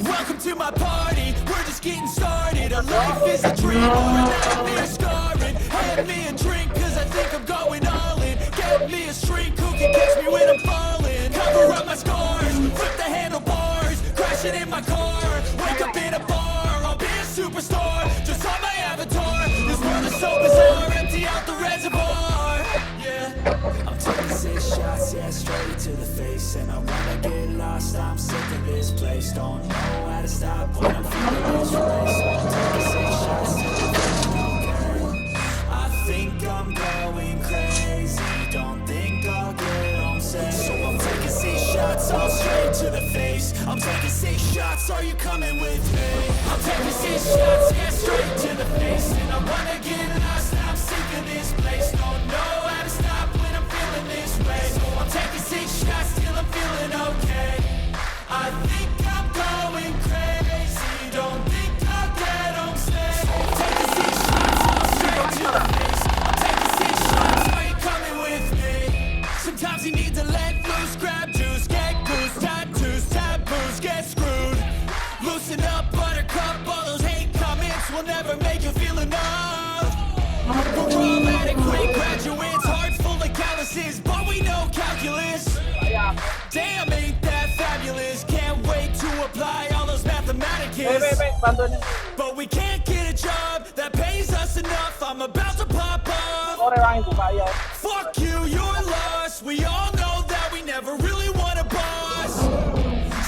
Welcome to my party, we're just getting started. A life is a dream or a nightmare scarring. Hand me a drink cause I think I'm going all in. Get me a shrink who can catch me when I'm falling. Cover up my scars, flip the handlebars, crashing in my car. Wake up in a bar, I'll be a superstar. Just on my avatar, this world is so bizarre. Empty out the reservoir, yeah. I'm taking 6 shots, yeah, straight to the face. And I wanna get lost, I'm sick of this place. Don't know how to stop when I'm feeling this way. So I'm taking 6 shots till I'm feeling okay. I think I'm going crazy, don't think I'll get home safe. So I'm taking 6 shots, all straight to the face. I'm taking 6 shots, are you coming with me? I'm taking 6 shots, yeah, straight to the face. And I wanna get lost, I'm sick of this place. Don't know how to stop when I'm feeling this way. So I'm taking 6 shots till I'm feeling okay. I think I'm going crazy, don't think I'll get home safe. I'm taking 6 shots, all straight to the face. I'm taking 6 shots, are you coming with me? Sometimes you need to let loose, grab juice, get goose, tattoos, taboos, get screwed. Loosen up, buttercup, all those hate comments will never make you feel enough. We're all adequate graduates, heart full of calluses, but we know calculus. Damn, ain't that fabulous? Can't wait to apply all those mathematicus. But we can't get a job that pays us enough. I'm about to pop off. Fuck you, you're lost. We all know that we never really want a boss.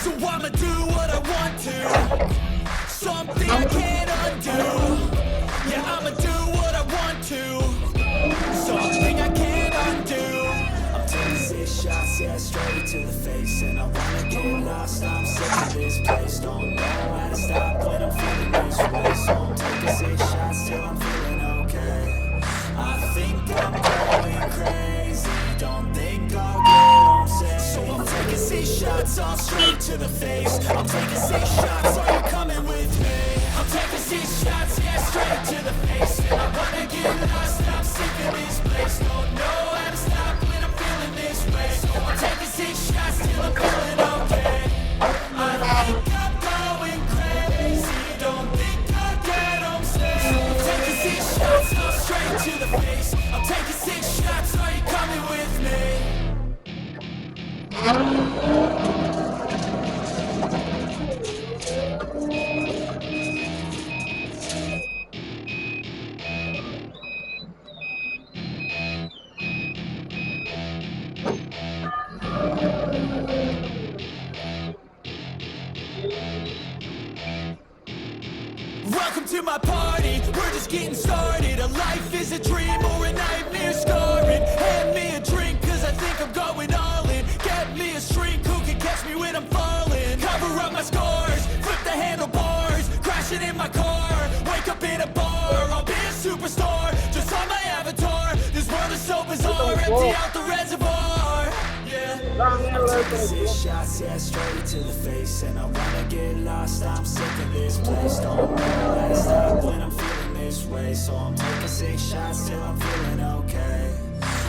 So I'ma do what I want to. Something I can't undo. Yeah, I'ma do what I want to. Something I can't undo. I'm taking 6 shots, yeah, straight to the face. And I wanna get lost, I'm sick of this place. Don't know how to stop when I'm feeling this way. So I'm taking 6 shots till I'm feeling okay. I think I'm going crazy, don't think I'll get home safe. So I'm taking 6 shots, all straight to the face. I'm taking 6 shots, are you coming with me? I'm taking 6 shots, yeah, straight to the face. And I wanna get lost, I'm sick of this place. Don't know how to stop when I'm feeling this way. So I'm taking 6 shots till I'm feeling okay. I think I'm going crazy, don't think I'll get home safe. I'm taking 6 shots, all straight to the face. I'm taking 6 shots, are you coming with me? Welcome to my party, we're just getting started. A life is a dream or a nightmare scarring. Hand me a drink cause I think I'm going all in. Get me a shrink who can catch me when I'm falling. Cover up my scars, flip the handlebars, crashing in my car. Wake up in a bar, I'll be a superstar. Just on my avatar, this world is so bizarre. Empty out the reservoir, yeah. I'm taking 6 shots, yeah, straight to the face. And I wanna get lost, I'm sick of this place. Don't know how to stop when I'm feeling this way. So I'm taking 6 shots till I'm feeling okay.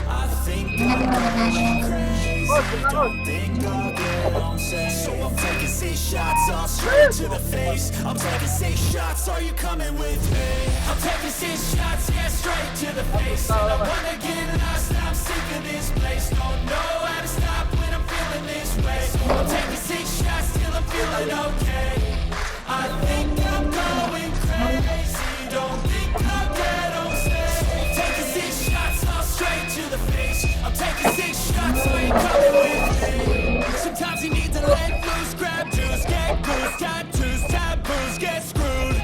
I think I'm going crazy, don't think I'll get home safe. So I'm taking 6 shots, all straight to the face. I'm taking 6 shots, are you coming with me? I'm taking 6 shots, yeah, straight to the face. And I wanna get lost, I'm sick of this place. Don't know how to stop when I'm feeling this way. So I'm taking 6 shots till I'm feeling okay. I think I'm going crazy, don't think I'll get home safe. I'm taking 6 shots, all straight to the face. I'm taking 6 shots, are you coming with me? Sometimes you need to let loose, grab juice, get goose, tattoos, taboos, get screwed.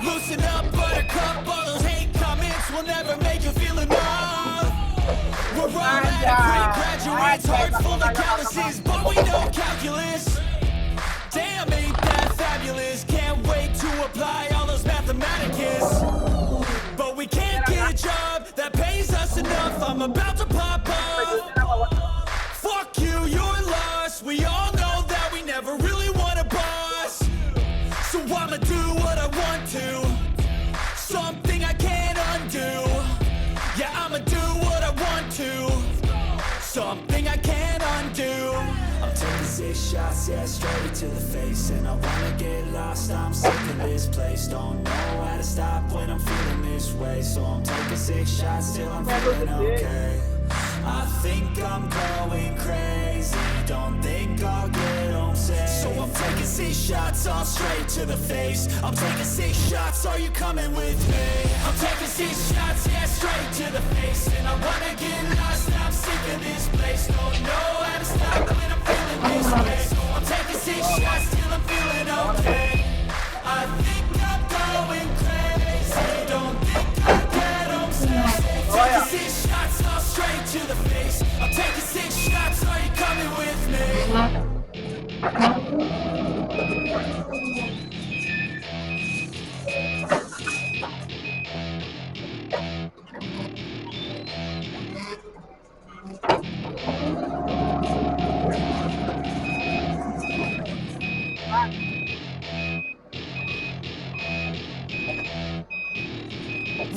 Loosen up, buttercup, all those hate comments will never make you feel enough. We're all adequate graduates, heart full of calluses, but we know calculus. Damn, ain't that fabulous? Can't wait to apply all those mathematicus. But we can't get a job that pays us enough. I'm about to pop off. Fuck you, you're lost. We all know that we never really want a boss. So I'ma do what I want to. Something I can't undo. Yeah, I'ma do what I want to. Something I can't undo. I'm taking 6 shots, yeah, straight to the face. And I wanna get lost, I'm sick of this place. Don't know how to stop when I'm feeling this way. So I'm taking 6 shots till I'm feeling okay. I think I'm going crazy, don't think I'll get home safe. So I'm taking 6 shots, all straight to the face. I'm taking 6 shots, are you coming with me? I'm taking 6 shots, yeah, straight to the face. And I wanna get lost, I'm sick of this place. Don't know how to stop when I'm feeling this way. So I'm taking 6 shots till I'm feeling okay. I think I'm going crazy, don't think I'll get home safe. Taking 6 shots, all straight to the face. I'm taking 6 shots, are you coming with me?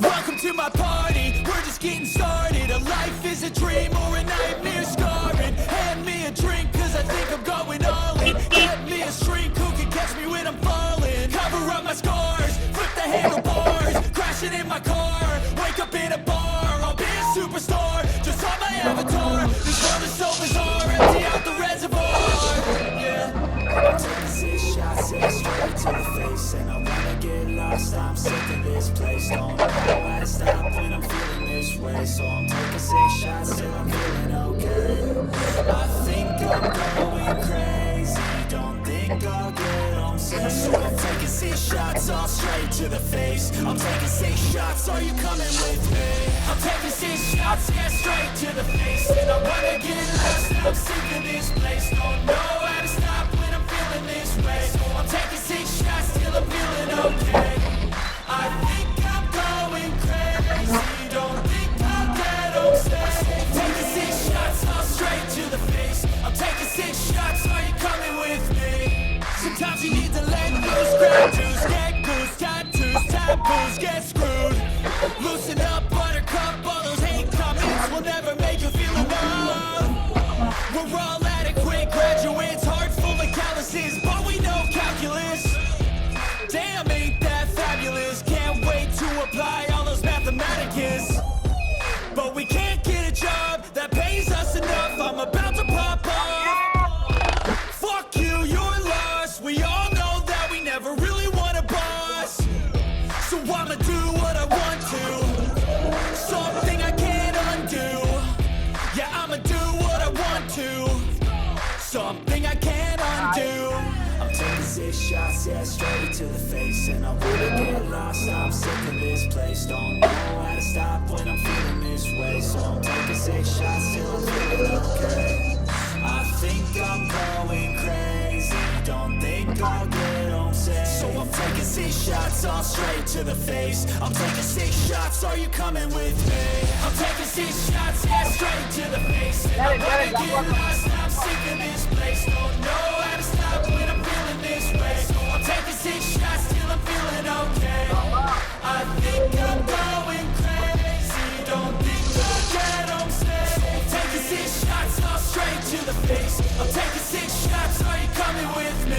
Welcome to my party, we're just getting started. A life is a dream or a nightmare scarring. Hand me a drink cause I think I'm going all in. Get me a shrink who can catch me when I'm falling. Cover up my scars, flip the handlebars. Crashing in my car, wake up in a bar. I'll be a superstar, just on my avatar. This world is so bizarre, empty out the reservoir. Yeah, I'm taking 6 shots, yeah, straight to the face. And I wanna get lost, I'm sick of this place. Don't know how to stop when I'm feeling this way. So I'm taking 6 shots till I'm feeling okay. I think I'm going crazy, don't think I'll get home safe. So I'm taking 6 shots, all straight to the face. I'm taking 6 shots, are you coming with me? I'm taking 6 shots, yeah, straight to the face. And I wanna get lost, I'm sick of this place. Don't know how to stop when I'm feeling this way. So I'm taking 6 shots till I'm feeling okay. I think I'm going crazy, don't think I'll get home safe. Taking 6 shots, all straight to the face. I'm taking 6 shots, are you coming with me? Sometimes you need to let loose, grab juice, get goose, tattoos, taboos, get screwed. Loosen up, buttercup, all those hate comments will never make you feel enough. We're all adequate graduates, heart full of calluses, but we know calculus. Damn, ain't that fabulous? Can't wait to apply all those mathematicus. But we can't get a job that pays us enough. I'm about to pop off. Fuck you, you're lost. We all know that we never really want a boss. So I'ma do what I want to, something I can't undo. Yeah, I'ma do what I want to, something I can't undo. I'm taking 6 shots, yeah, straight to the face. And I wanna get lost, I'm sick of this place. Don't know how to stop when I'm feeling this way. So I'm taking 6 shots till I'm feeling okay. I think I'm going crazy, don't think I'll get home safe. So I'm taking 6 shots, all straight to the face. I'm taking 6 shots, are you coming with me? I'm taking 6 shots, yeah, straight to the face. And I wanna get lost, I'm sick of this place. Don't know how to stop when I'm feeling this way. So I'm taking 6 shots till I'm feeling okay. I think I'm going crazy, don't think I'll get home safe. Taking 6 shots, all straight to the face. I'm taking 6 shots, are you coming with me?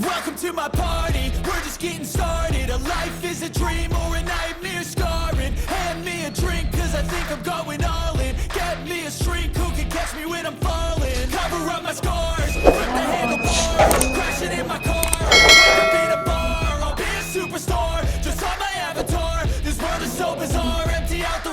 Welcome to my party, we're just getting started. A life is a dream or a nightmare scarring. Hand me a drink cause I think I'm going all in. Get me a shrink who can catch me when I'm falling. Cover up my scars, flip the handlebars. Crashing in my car, wake up in a bar. I'll be a superstar, just on my avatar. This world is so bizarre, empty out the